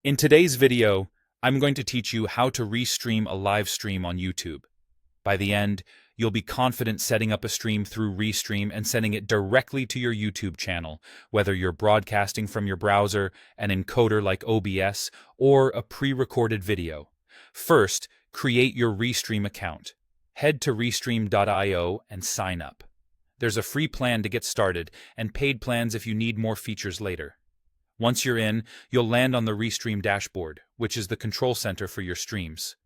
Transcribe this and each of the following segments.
In today's video, I'm going to teach you how to restream a live stream on YouTube. By the end, you'll be confident setting up a stream through Restream and sending it directly to your YouTube channel, whether you're broadcasting from your browser, an encoder like OBS, or a pre-recorded video. First, create your Restream account. Head to restream.io and sign up. There's a free plan to get started and paid plans if you need more features later. Once you're in, you'll land on the Restream dashboard, which is the control center for your streams.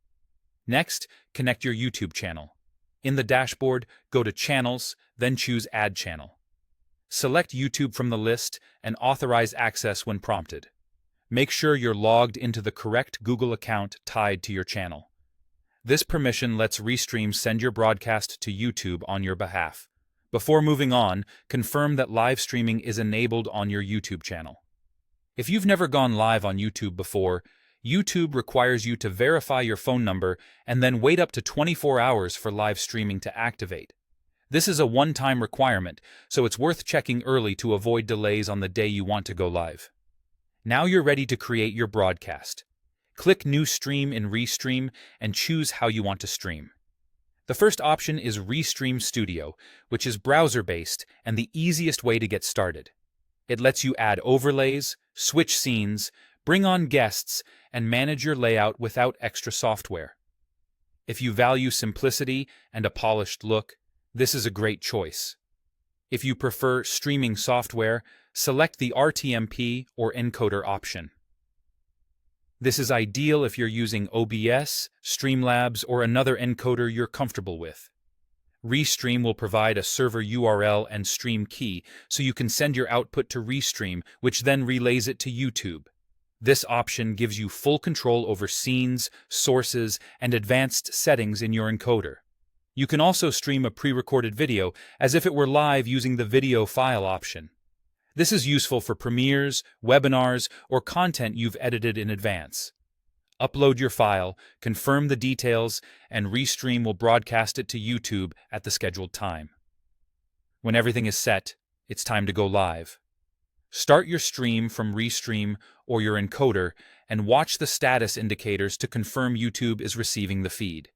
Next, connect your YouTube channel. In the dashboard, go to Channels, then choose Add Channel. Select YouTube from the list and authorize access when prompted. Make sure you're logged into the correct Google account tied to your channel. This permission lets Restream send your broadcast to YouTube on your behalf. Before moving on, confirm that live streaming is enabled on your YouTube channel. If you've never gone live on YouTube before, YouTube requires you to verify your phone number and then wait up to 24 hours for live streaming to activate. This is a one-time requirement, so it's worth checking early to avoid delays on the day you want to go live. Now you're ready to create your broadcast. Click New Stream in Restream and choose how you want to stream. The first option is Restream Studio, which is browser-based and the easiest way to get started. It lets you add overlays, switch scenes, bring on guests, and manage your layout without extra software. If you value simplicity and a polished look, this is a great choice. If you prefer streaming software, select the RTMP or encoder option. This is ideal if you're using OBS, Streamlabs, or another encoder you're comfortable with. Restream will provide a server URL and stream key so you can send your output to Restream, which then relays it to YouTube. This option gives you full control over scenes, sources, and advanced settings in your encoder. You can also stream a pre-recorded video as if it were live using the video file option. This is useful for premieres, webinars, or content you've edited in advance. Upload your file, confirm the details, and Restream will broadcast it to YouTube at the scheduled time. When everything is set, it's time to go live. Start your stream from Restream or your encoder and watch the status indicators to confirm YouTube is receiving the feed.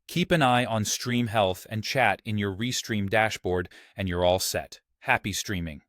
Keep an eye on stream health and chat in your Restream dashboard and you're all set. Happy streaming!